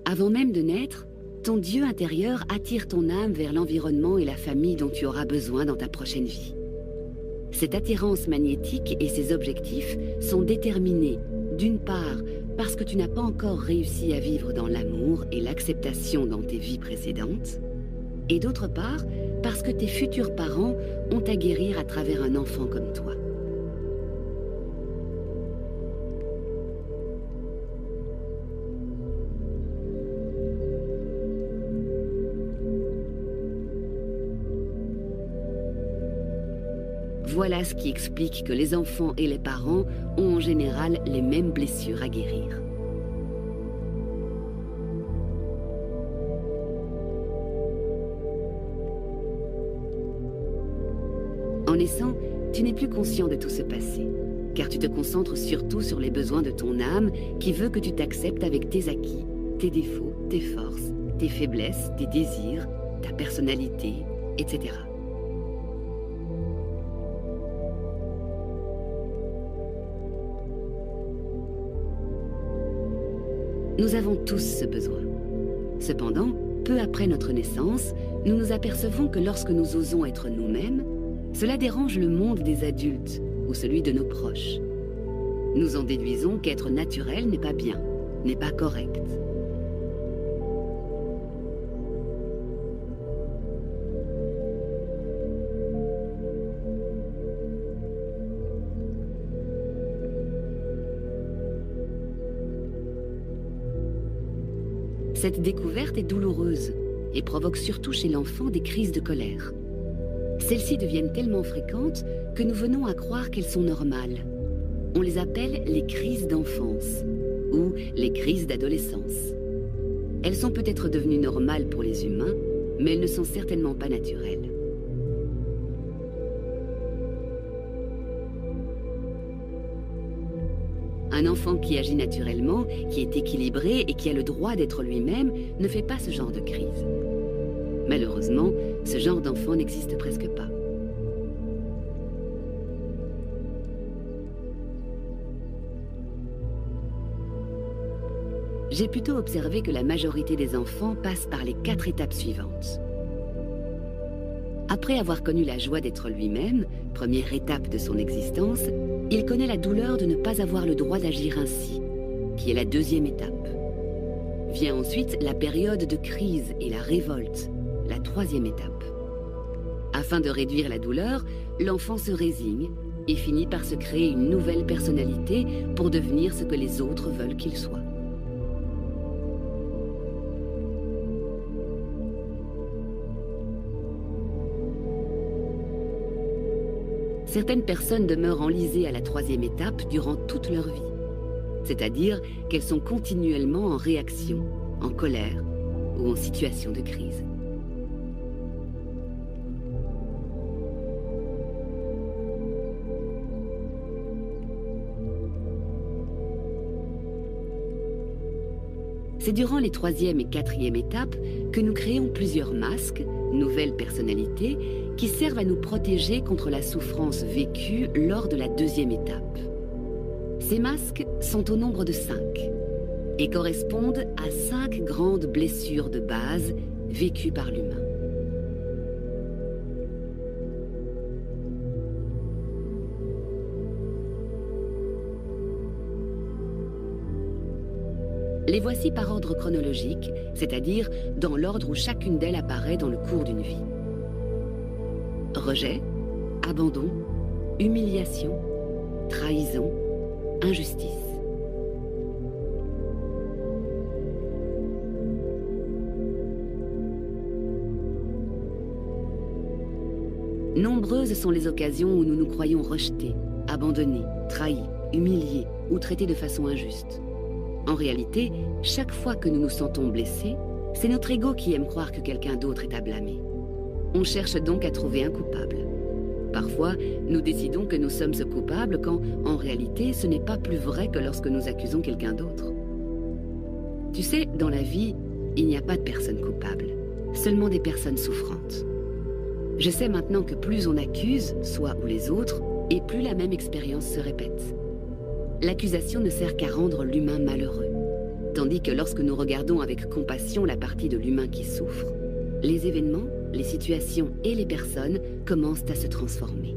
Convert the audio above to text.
Avant même de naître, ton Dieu intérieur attire ton âme vers l'environnement et la famille dont tu auras besoin dans ta prochaine vie. Cette attirance magnétique et ses objectifs sont déterminés, d'une part, parce que tu n'as pas encore réussi à vivre dans l'amour et l'acceptation dans tes vies précédentes, et d'autre part, parce que tes futurs parents ont à guérir à travers un enfant comme toi. Voilà ce qui explique que les enfants et les parents ont en général les mêmes blessures à guérir. En naissant, tu n'es plus conscient de tout ce passé, car tu te concentres surtout sur les besoins de ton âme qui veut que tu t'acceptes avec tes acquis, tes défauts, tes forces, tes faiblesses, tes désirs, ta personnalité, etc. Nous avons tous ce besoin. Cependant, peu après notre naissance, nous nous apercevons que lorsque nous osons être nous-mêmes, cela dérange le monde des adultes ou celui de nos proches. Nous en déduisons qu'être naturel n'est pas bien, n'est pas correct. Cette découverte est douloureuse et provoque surtout chez l'enfant des crises de colère. Celles-ci deviennent tellement fréquentes que nous venons à croire qu'elles sont normales. On les appelle les crises d'enfance ou les crises d'adolescence. Elles sont peut-être devenues normales pour les humains, mais elles ne sont certainement pas naturelles. Un enfant qui agit naturellement, qui est équilibré et qui a le droit d'être lui-même, ne fait pas ce genre de crise. Malheureusement, ce genre d'enfant n'existe presque pas. J'ai plutôt observé que la majorité des enfants passent par les 4 étapes suivantes. Après avoir connu la joie d'être lui-même, première étape de son existence, il connaît la douleur de ne pas avoir le droit d'agir ainsi, qui est la 2e étape. Vient ensuite la période de crise et la révolte, la 3e étape. Afin de réduire la douleur, l'enfant se résigne et finit par se créer une nouvelle personnalité pour devenir ce que les autres veulent qu'il soit. Certaines personnes demeurent enlisées à la 3e étape durant toute leur vie. C'est-à-dire qu'elles sont continuellement en réaction, en colère ou en situation de crise. C'est durant les 3e et 4e étapes que nous créons plusieurs masques, nouvelles personnalités, qui servent à nous protéger contre la souffrance vécue lors de la 2e étape. Ces masques sont au nombre de 5 et correspondent à 5 grandes blessures de base vécues par l'humain. Les voici par ordre chronologique, c'est-à-dire dans l'ordre où chacune d'elles apparaît dans le cours d'une vie. Rejet, abandon, humiliation, trahison, injustice. Nombreuses sont les occasions où nous nous croyons rejetés, abandonnés, trahis, humiliés ou traités de façon injuste. En réalité, chaque fois que nous nous sentons blessés, c'est notre ego qui aime croire que quelqu'un d'autre est à blâmer. On cherche donc à trouver un coupable. Parfois, nous décidons que nous sommes ce coupable quand, en réalité, ce n'est pas plus vrai que lorsque nous accusons quelqu'un d'autre. Tu sais, dans la vie, il n'y a pas de personnes coupables, seulement des personnes souffrantes. Je sais maintenant que plus on accuse, soi ou les autres, et plus la même expérience se répète. L'accusation ne sert qu'à rendre l'humain malheureux. Tandis que lorsque nous regardons avec compassion la partie de l'humain qui souffre, les événements, les situations et les personnes commencent à se transformer.